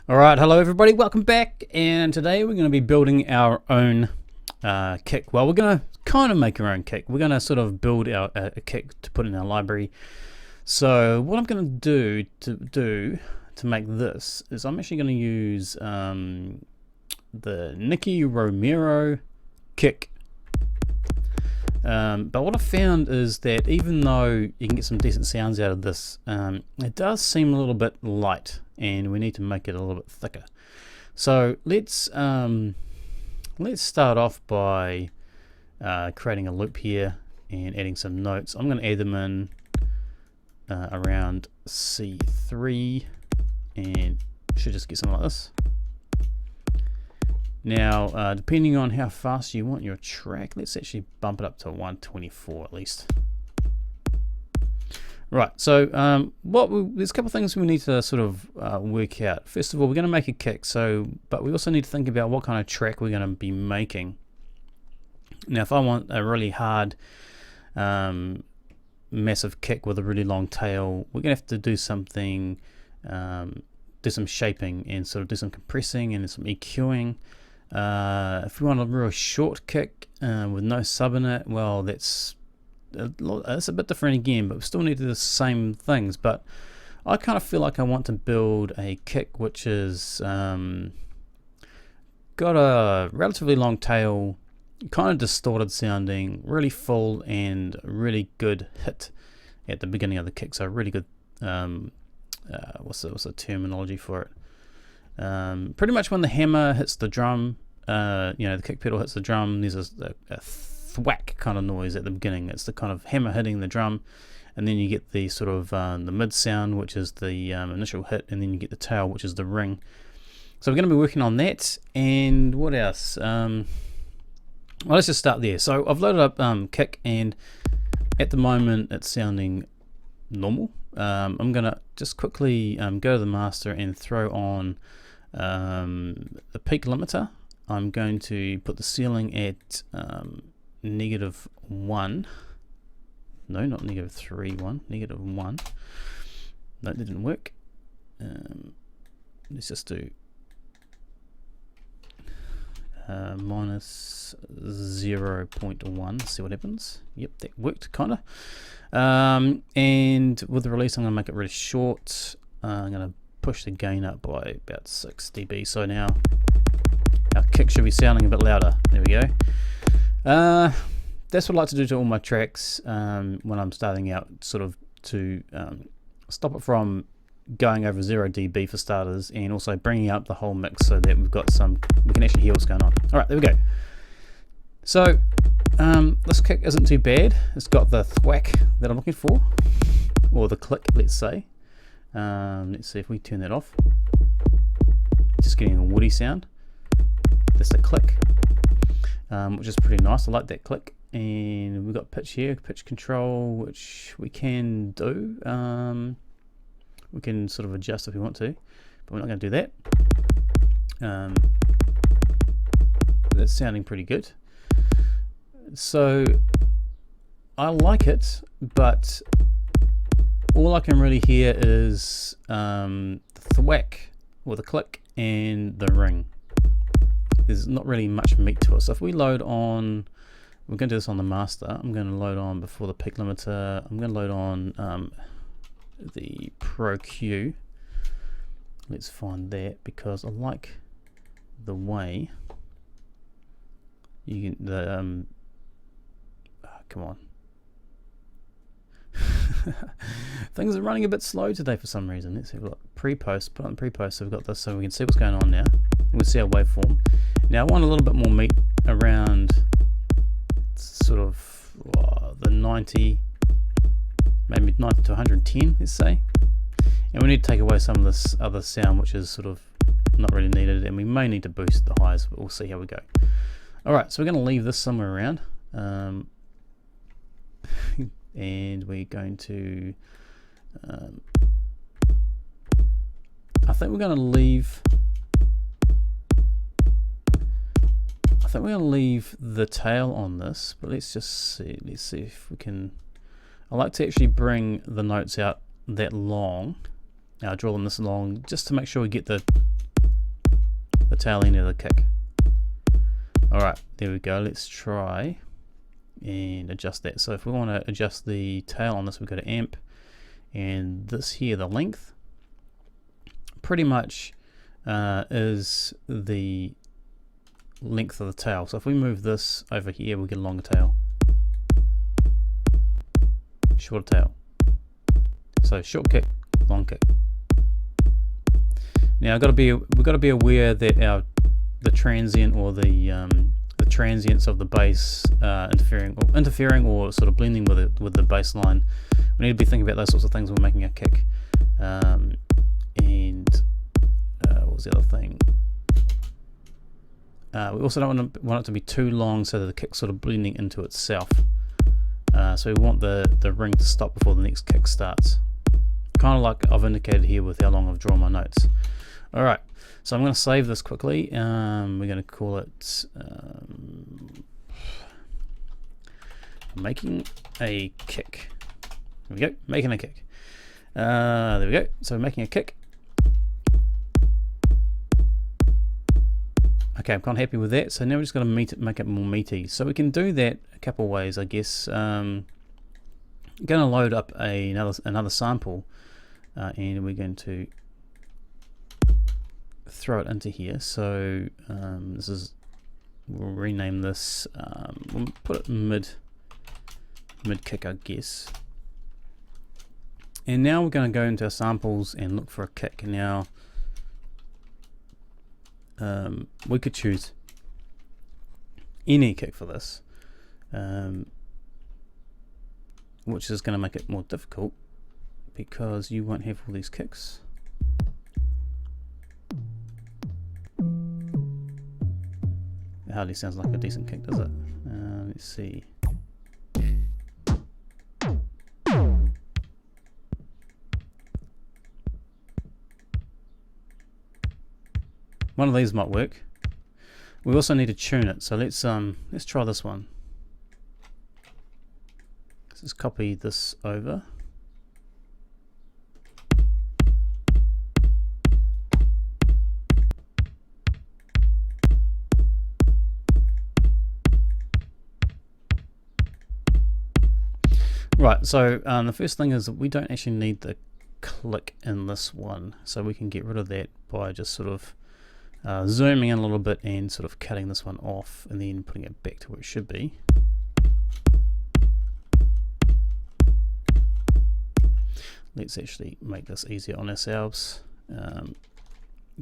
Alright, hello everybody, welcome back, and today we're going to be building our own kick. Well, we're going to kind of make our own kick. We're going to sort of build a kick to put in our library. So what I'm going to do to make this is I'm actually going to use the Nicky Romero kick. But what I found is that even though you can get some decent sounds out of this, it does seem a little bit light, and we need to make it a little bit thicker. So let's start off by creating a loop here and adding some notes. I'm going to add them in around C3, and should just get something like this. Now, depending on how fast you want your track, let's actually bump it up to 124 at least. Right, so there's a couple of things we need to sort of work out. First of all, we're going to make a kick, but we also need to think about what kind of track we're going to be making. Now, if I want a really hard, massive kick with a really long tail, we're going to have to do something, do some shaping and sort of do some compressing and some EQing. If we want a real short kick with no sub in it, well, that's a bit different again, but we still need to do the same things. But I kind of feel like I want to build a kick which is got a relatively long tail, kind of distorted sounding, really full, and really good hit at the beginning of the kick. So really good, what's the terminology for it? Pretty much when the hammer hits the drum, the kick pedal hits the drum, there's a thwack kind of noise at the beginning. It's the kind of hammer hitting the drum, and then you get the sort of the mid sound, which is the initial hit, and then you get the tail, which is the ring. So we're going to be working on that. And what else? Well, let's just start there. So I've loaded up kick, and at the moment it's sounding normal. I'm going to just quickly go to the master and throw on the peak limiter. I'm going to put the ceiling at -1. No, not -3, -1. No, that didn't work. Let's just do -0.1. See what happens. Yep, that worked kind of. And with the release, I'm going to make it really short. I'm going to push the gain up by about 6 dB. So now our kick should be sounding a bit louder. There we go. That's what I like to do to all my tracks when I'm starting out, sort of to stop it from going over 0 dB for starters, and also bringing up the whole mix so that we can actually hear what's going on. Alright, there we go. So this kick isn't too bad. It's got the thwack that I'm looking for, or the click, let's say. Let's see if we turn that off. Just getting a woody sound. That's the click, which is pretty nice. I like that click. And we've got pitch here, pitch control, which we can do. We can sort of adjust if we want to, but we're not going to do that. That's sounding pretty good. So I like it, but all I can really hear is the thwack, or the click, and the ring. There's not really much meat to it. So if we load on, we're going to do this on the master. I'm going to load on before the peak limiter. I'm going to load on the Pro Q. Let's find that, because I like the way you can come on. Things are running a bit slow today for some reason. Let's have a look. Pre-post, put on pre-post, so we've got this so we can see what's going on now. We'll see our waveform. Now I want a little bit more meat around sort of the 90, maybe 90 to 110, let's say. And we need to take away some of this other sound which is sort of not really needed, and we may need to boost the highs, but we'll see how we go. Alright, so we're going to leave this somewhere around. And we're going to I think we're going to leave the tail on this, but let's see if we can. I like to actually bring the notes out that long. Draw them this long just to make sure we get the the tail end of the kick. Alright, there we go. Let's try and adjust that. So if we want to adjust the tail on this, we go to amp, and this here, the length, pretty much is the length of the tail. So if we move this over here, we get a longer tail, shorter tail. So short kick, long kick. Now we've got to be aware that the transient or the transients of the bass interfering or sort of blending with the bass line. We need to be thinking about those sorts of things when we're making a kick. And what was the other thing? We also don't want it to be too long so that the kick's sort of blending into itself. So we want the ring to stop before the next kick starts. Kind of like I've indicated here with how long I've drawn my notes. Alright, so I'm going to save this quickly. We're going to call it making a kick. There we go, making a kick. There we go, so making a kick. Okay, I'm kind of happy with that. So now we're just going to make it more meaty. So we can do that a couple of ways, I guess. I'm going to load up another sample, and we're going to throw it into here. So we'll rename this. We'll put it mid kick, I guess. And now we're going to go into our samples and look for a kick. Now we could choose any kick for this, which is going to make it more difficult because you won't have all these kicks. It hardly sounds like a decent kick, does it? Let's see. One of these might work. We also need to tune it, so let's try this one. Let's just copy this over. Right, so the first thing is that we don't actually need the click in this one, so we can get rid of that by just sort of zooming in a little bit and sort of cutting this one off and then putting it back to where it should be. Let's actually make this easier on ourselves.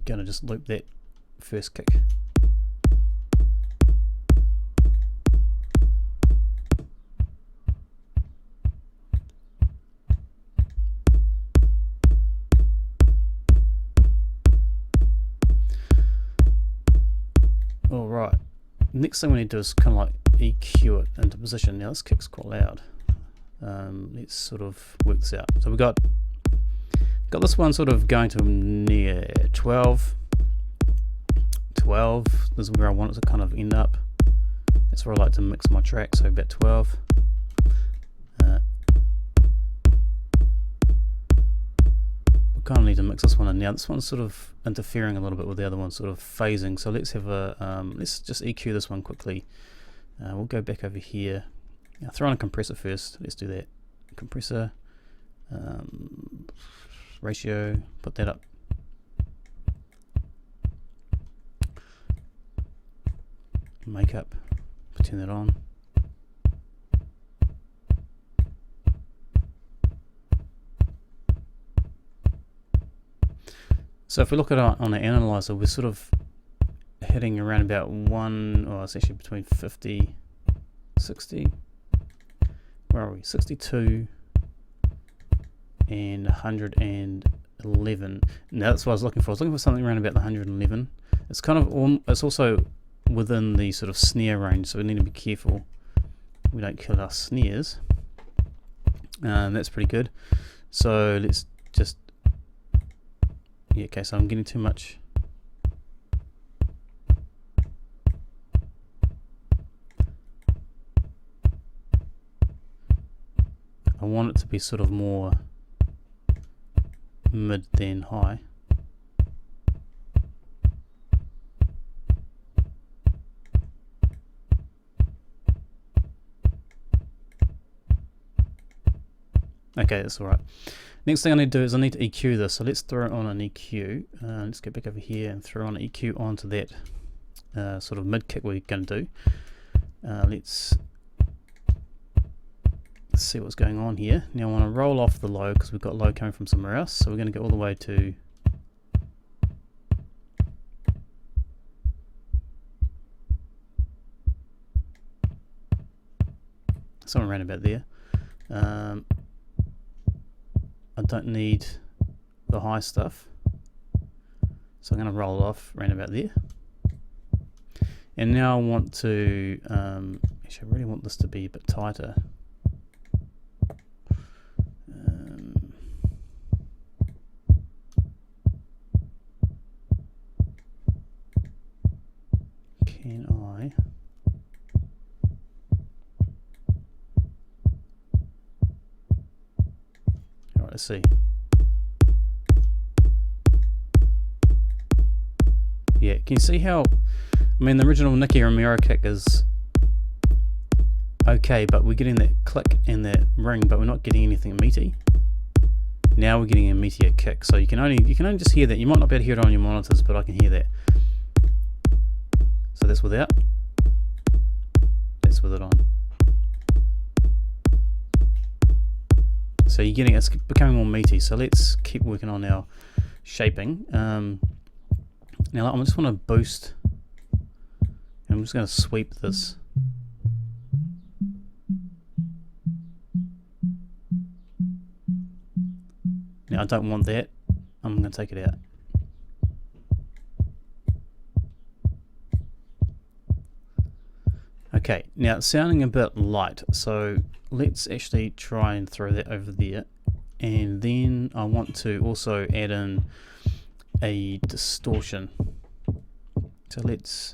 Gonna just loop that first kick. Alright, next thing we need to do is kind of like EQ it into position. Now this kick's quite loud. Let's sort of work this out. So we've got this one sort of going to near 12. This is where I want it to kind of end up. That's where I like to mix my track, so about 12. Kind of need to mix this one in. Now this one's sort of interfering a little bit with the other one, sort of phasing, so let's have a let's just EQ this one quickly. We'll go back over here. Now throw on a compressor first. Let's do that. Compressor ratio, put that up. Makeup, turn that on. So if we look at it on the analyzer, we're sort of hitting around about it's actually between 50, 60, where are we, 62 and 111. Now that's what I was looking for. I was looking for something around about the 111. It's kind of, it's also within the sort of snare range, so we need to be careful we don't kill our snares. That's pretty good. So let's just, yeah, okay, so I'm getting too much. I want it to be sort of more mid than high. Okay, that's alright. Next thing I need to do is I need to EQ this, so let's throw it on an EQ. Let's get back over here and throw on an EQ onto that sort of mid kick we're going to do. Let's see what's going on here. Now I want to roll off the low because we've got low coming from somewhere else, so we're going to go all the way to somewhere around about there. I don't need the high stuff, so I'm going to roll off around about there. And now I want to, actually I really want this to be a bit tighter. Can I? Alright, let's see. Yeah, can you see how, I mean, the original Nicky Romero kick is okay, but we're getting that click and that ring, but we're not getting anything meaty. Now we're getting a meatier kick, so you can only just hear that. You might not be able to hear it on your monitors, but I can hear that. So that's without. That's with it on. So you're getting, it's becoming more meaty. So let's keep working on our shaping. Now I just want to boost. I'm just going to sweep this. Now I don't want that. I'm going to take it out. Okay, now it's sounding a bit light, so let's actually try and throw that over there. And then I want to also add in a distortion. So let's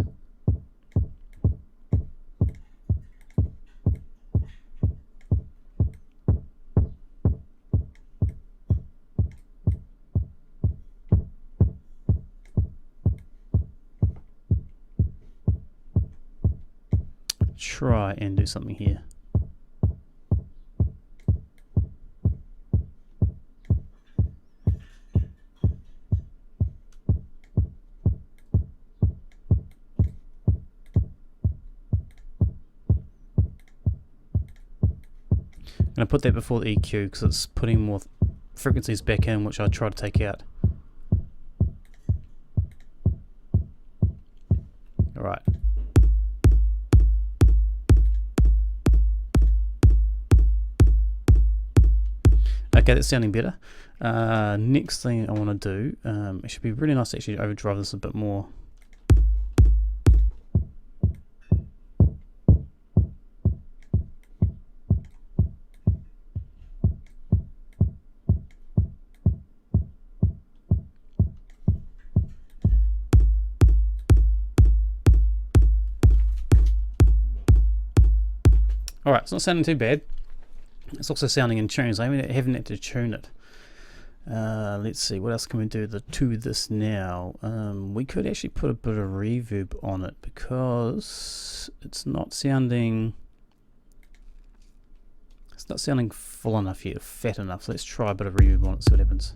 try and do something here. I'm going to put that before the EQ because it's putting more frequencies back in, which I try to take out. Alright. Okay, that's sounding better. Next thing I want to do, it should be really nice to actually overdrive this a bit more. Alright, it's not sounding too bad. It's also sounding in tune, so I haven't had to tune it. Let's see, what else can we do to this now? We could actually put a bit of reverb on it because it's not sounding full enough yet, fat enough. So let's try a bit of reverb on it, see what happens.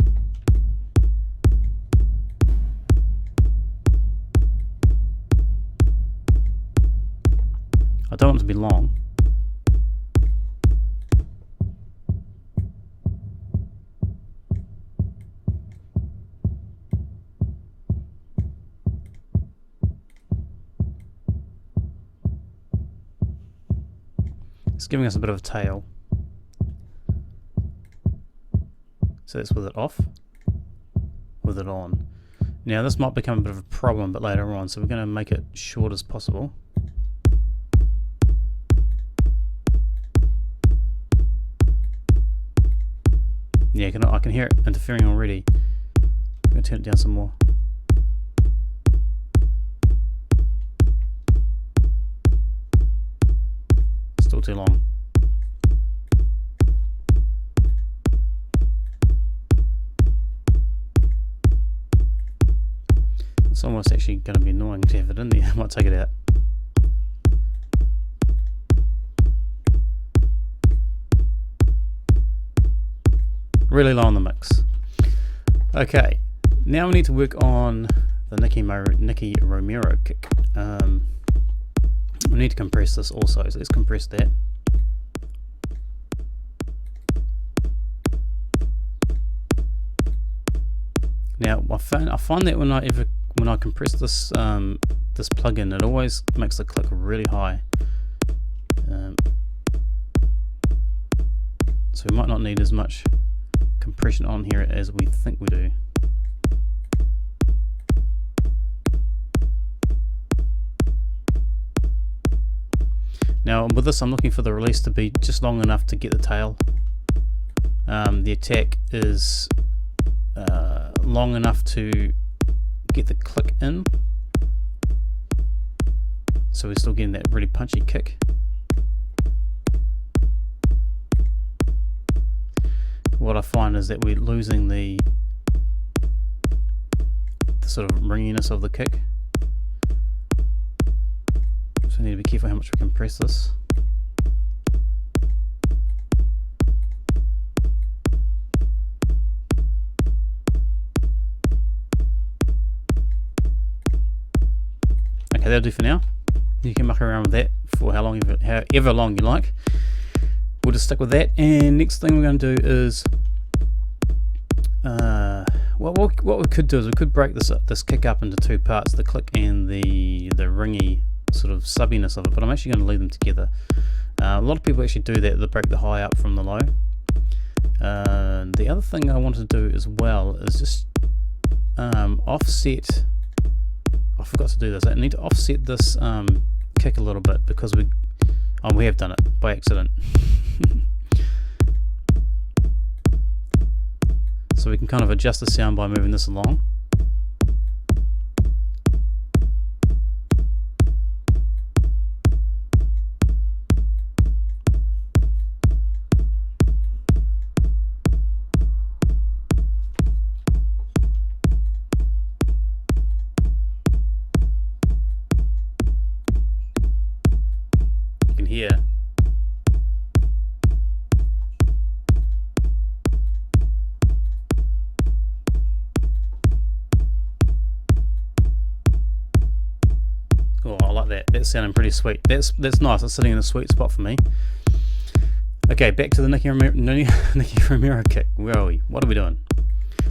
I don't want it to be long. It's giving us a bit of a tail. So that's with it off, with it on. Now this might become a bit of a problem but later on, so we're going to make it short as possible. Yeah, I can hear it interfering already. I'm going to turn it down some more. Still too long. It's almost actually going to be annoying to have it in there. I might take it out. really low on the mix. Okay, now we need to work on the Nicky Romero kick. We need to compress this also, so let's compress that. Now I find that when I compress this this plugin, it always makes the click really high. So we might not need as much compression on here as we think we do. Now with this, I'm looking for the release to be just long enough to get the tail. The attack is long enough to get the click in, so we're still getting that really punchy kick. What I find is that we're losing the sort of ringiness of the kick, so we need to be careful how much we compress this. Okay, that'll do for now. You can muck around with that for however long you like. We'll just stick with that, and next thing we're going to do is what we could do is we could break this kick up into two parts, the click and the ringy sort of subbiness of it, but I'm actually going to leave them together. A lot of people actually do that, they break the high up from the low. The other thing I wanted to do as well is just offset. I forgot to do this. I need to offset this kick a little bit because we have done it by accident. So we can kind of adjust the sound by moving this along. You can hear. Oh, I like that. That's sounding pretty sweet. That's nice. It's sitting in a sweet spot for me. Okay, back to the Nicky Romero kick. Where are we? What are we doing?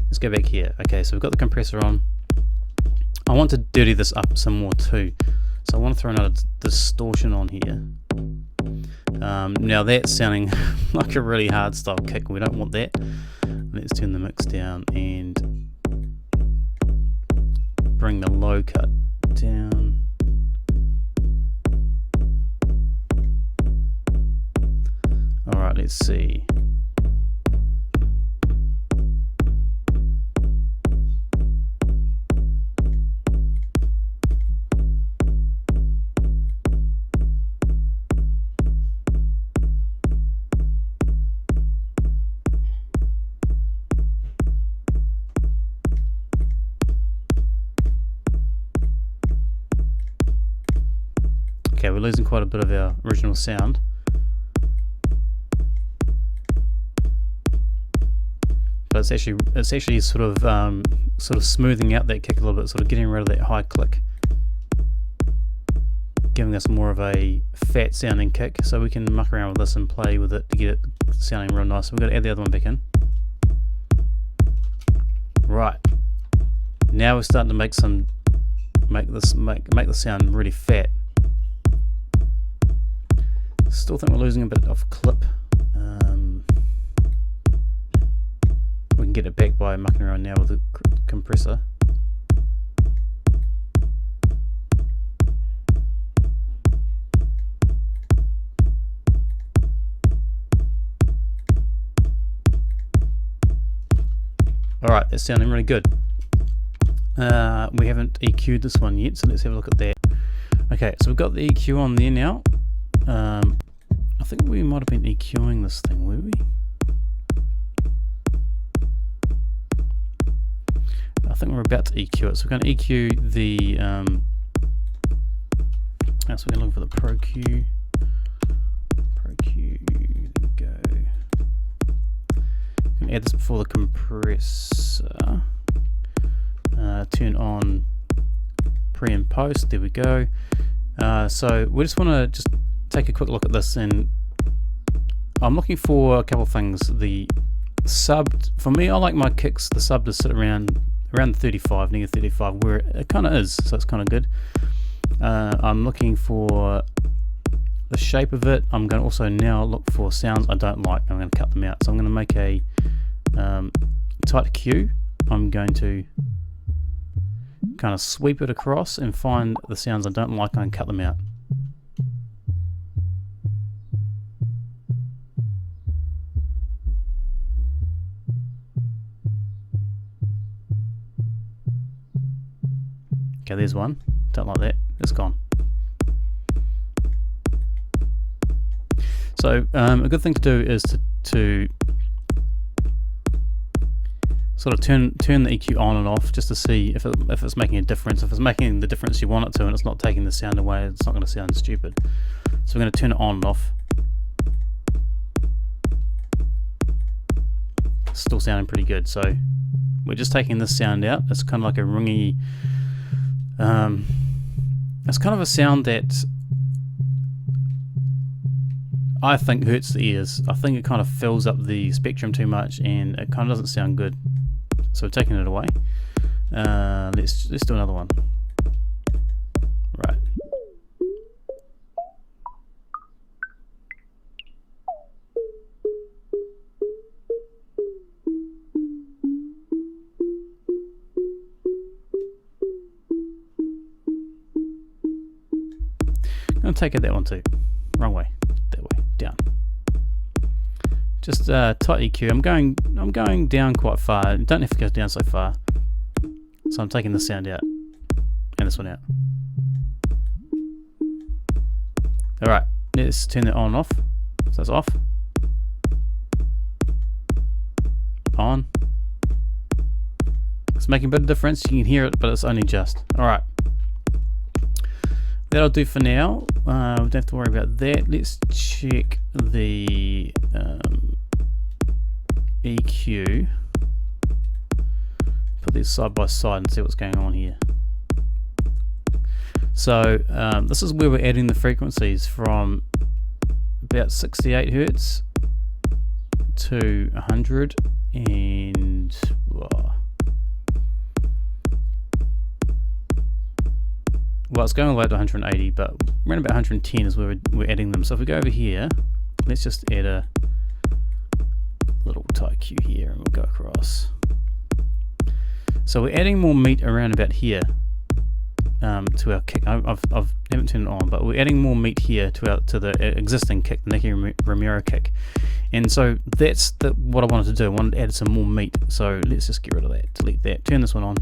Let's go back here. Okay, so we've got the compressor on. I want to dirty this up some more too. So I want to throw another distortion on here. Now that's sounding like a really hard style kick. We don't want that. Let's turn the mix down and bring the low cut down. Alright, let's see. Okay, we're losing quite a bit of our original sound. But it's actually sort of smoothing out that kick a little bit, sort of getting rid of that high click, giving us more of a fat sounding kick. So we can muck around with this and play with it to get it sounding real nice. So we've got to add the other one back in. Right, now we're starting to make the sound really fat. Still think we're losing a bit of clip. We can get it back by mucking around now with the compressor. Alright, that's sounding really good. We haven't EQ'd this one yet, so let's have a look at that. Okay, so we've got the EQ on there now. I think we might have been EQing this thing, were we? I think we're about to EQ it, so we're going to EQ the so we're going to look for the Pro Q, there we go. We're add this before the compressor. Turn on pre and post. There we go. So we just want to just take a quick look at this, and I'm looking for a couple of things. The sub, for me, I like my kicks, the sub to sit around the 35, negative 35, where it kind of is, so it's kind of good. I'm looking for the shape of it. I'm going to also now look for sounds I don't like. I'm going to cut them out. So I'm going to make a tight Q. I'm going to kind of sweep it across and find the sounds I don't like and cut them out. Okay, there's one. Don't like that. It's gone. So a good thing to do is to sort of turn the EQ on and off, just to see if it's making a difference. If it's making the difference you want it to, and it's not taking the sound away, it's not going to sound stupid. So we're going to turn it on and off. It's still sounding pretty good. So we're just taking this sound out. It's kind of like a ringy. It's kind of a sound that I think hurts the ears. I think it kind of fills up the spectrum too much, and it kind of doesn't sound good. So we're taking it away. Let's do another one. Right. I'm gonna take it that one too. Wrong way. That way. Down. Just tight EQ. I'm going down quite far. You don't have to go down so far. So I'm taking this sound out and this one out. Alright, let's turn it on and off. So it's off. On. It's making a bit of difference. You can hear it, but it's only just. Alright. That'll do for now. We don't have to worry about that. Let's check the EQ. Put these side by side and see what's going on here. So this is where we're adding the frequencies from about 68 Hertz to 100 and well, it's going all the way to 180, but around about 110 is where we're adding them. So if we go over here, let's just add a little tight Q here, and we'll go across. So we're adding more meat around about here to our kick. I haven't turned it on, but we're adding more meat here to the existing kick, the Nicky Romero kick. And so that's what I wanted to do. I wanted to add some more meat. So let's just get rid of that, delete that, turn this one on.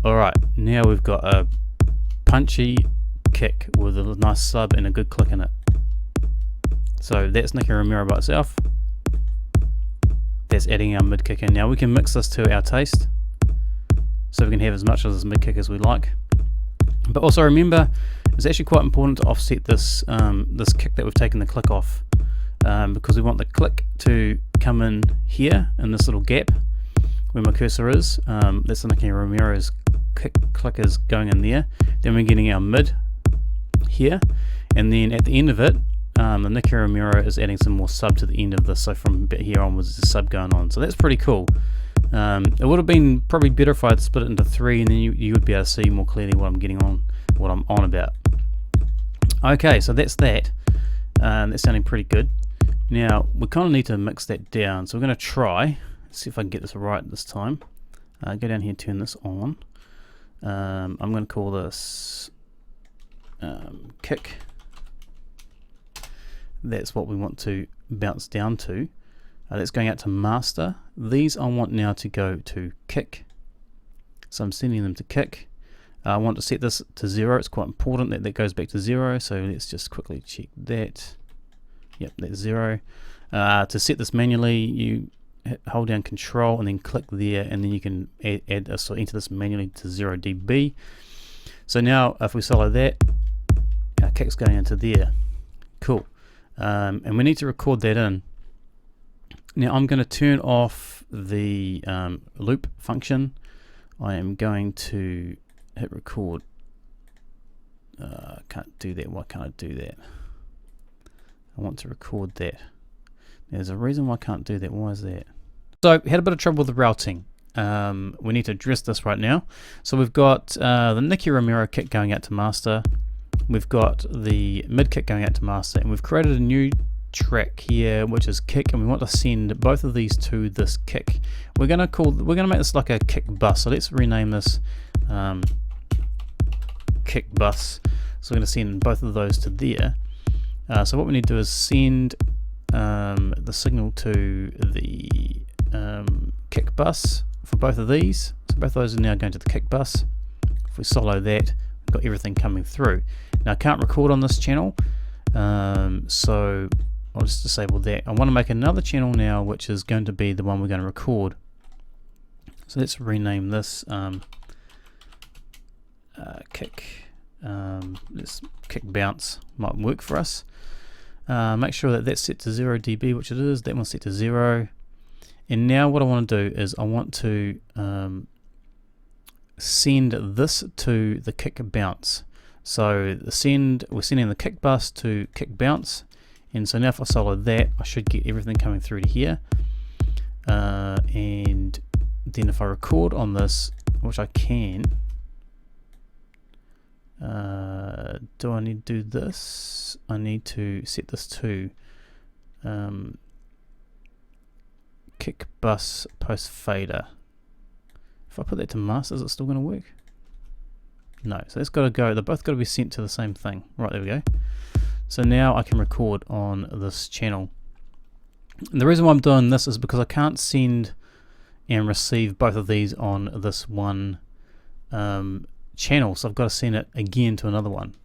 Alright, now we've got a punchy kick with a nice sub and a good click in it. So that's Nicky Romero by itself. That's adding our mid kick in. Now we can mix this to our taste, so we can have as much of this mid kick as we like. But also remember, it's actually quite important to offset this this kick that we've taken the click off, because we want the click to come in here in this little gap where my cursor is. That's the Nicky Romero's click is going in there. Then we're getting our mid here, and then at the end of it, the Nicky Romero is adding some more sub to the end of this. So from about here onwards, the sub going on. So that's pretty cool. It would have been probably better if I'd split it into three, and then you would be able to see more clearly what I'm on about. Okay, so that's that. That's sounding pretty good. Now we kind of need to mix that down. So we're going to try. See if I can get this right this time. Go down here, turn this on. I'm going to call this kick. That's what we want to bounce down to. That's going out to master. These I want now to go to kick. So I'm sending them to kick. I want to set this to 0. It's quite important that goes back to 0. So let's just quickly check that. Yep, that's 0. To set this manually, you hold down Control and then click there, and then you can enter this manually to 0 dB. So now if we solo that, our kick's going into there. Cool. And we need to record that in. Now I'm going to turn off the loop function. I am going to hit record. I can't do that. Why can't I do that? I want to record that. There's a reason why I can't do that. Why is that? So had a bit of trouble with the routing. We need to address this right now. So we've got the Nicky Romero kick going out to master. We've got the mid kick going out to master, and we've created a new track here which is kick, and we want to send both of these to this kick. We're gonna make this like a kick bus. So let's rename this kick bus. So we're going to send both of those to there. So what we need to do is send the signal to the kick bus for both of these. So both of those are now going to the kick bus. If we solo that, we've got everything coming through. Now I can't record on this channel, so I'll just disable that. I want to make another channel now which is going to be the one we're going to record. So let's rename this kick. This kick bounce might work for us. Make sure that that's set to 0 dB, which it is. That one's set to 0. And now what I want to do is I want to send this to the kick bounce. So we're sending the kick bus to kick bounce, and so now if I solo that, I should get everything coming through to here. And then if I record on this, which I can, do I need to do this? I need to set this to kick bus post fader. If I put that to master, is it still going to work? No, so that's got to go. They're both got to be sent to the same thing. Right, there we go. So now I can record on this channel. And the reason why I'm doing this is because I can't send and receive both of these on this one channel, so I've got to send it again to another one.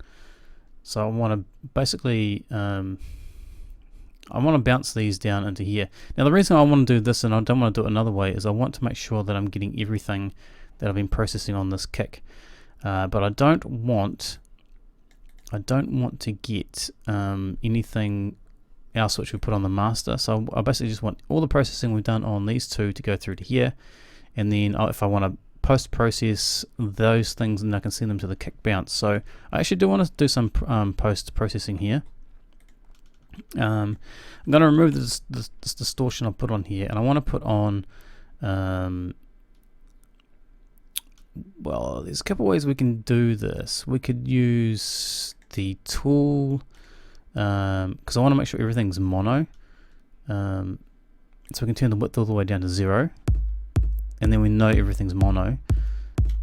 So I want to basically I want to bounce these down into here. Now the reason I want to do this, and I don't want to do it another way, is I want to make sure that I'm getting everything that I've been processing on this kick, but I don't want to get anything else which we put on the master. So I basically just want all the processing we've done on these two to go through to here, and then if I want to post-process those things, and I can send them to the kick bounce. So I actually do want to do some post-processing here. I'm going to remove this distortion I put on here, and I want to put on well, there's a couple ways we can do this. We could use the tool, because I want to make sure everything's mono, so we can turn the width all the way down to 0, and then we know everything's mono.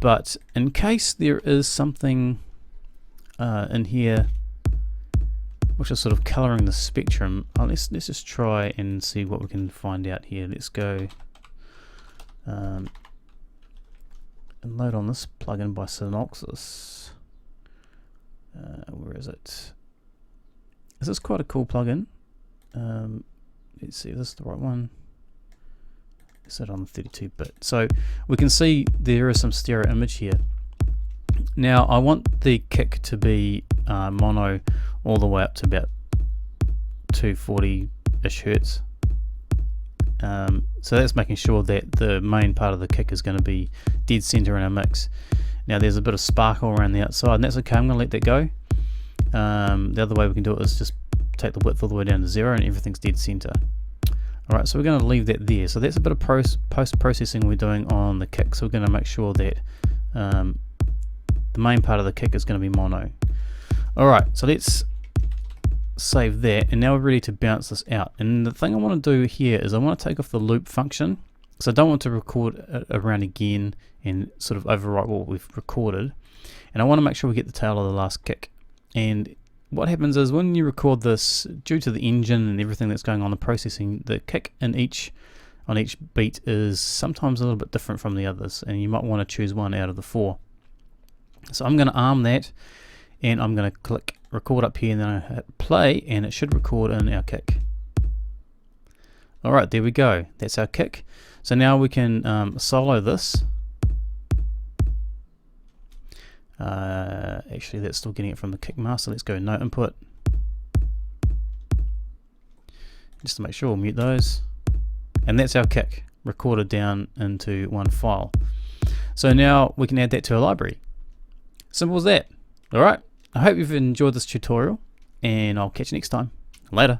But in case there is something in here which is sort of coloring the spectrum, let's just try and see what we can find out here. Let's go and load on this plugin by Synoxis. Where is it? This is quite a cool plugin. Let's see if this is the right one. Set on 32-bit, so we can see there is some stereo image here. Now I want the kick to be mono all the way up to about 240-ish hertz. So that's making sure that the main part of the kick is going to be dead center in our mix. Now there's a bit of sparkle around the outside, and that's okay. I'm going to let that go. The other way we can do it is just take the width all the way down to 0, and everything's dead center. Alright, so we're going to leave that there. So that's a bit of post-processing we're doing on the kick. So we're going to make sure that the main part of the kick is going to be mono. Alright, so let's save that, and now we're ready to bounce this out. And the thing I want to do here is I want to take off the loop function, because I don't want to record around again and sort of overwrite what we've recorded. And I want to make sure we get the tail of the last kick. And what happens is when you record this, due to the engine and everything that's going on, the processing, the kick on each beat is sometimes a little bit different from the others, and you might want to choose one out of the 4. So I'm going to arm that, and I'm going to click record up here, and then I hit play, and it should record in our kick. Alright, there we go. That's our kick. So now we can solo this. Actually, that's still getting it from the kick master. Let's go no input. Just to make sure, we'll mute those. And that's our kick recorded down into one file. So now we can add that to our library. Simple as that. Alright, I hope you've enjoyed this tutorial, and I'll catch you next time. Later.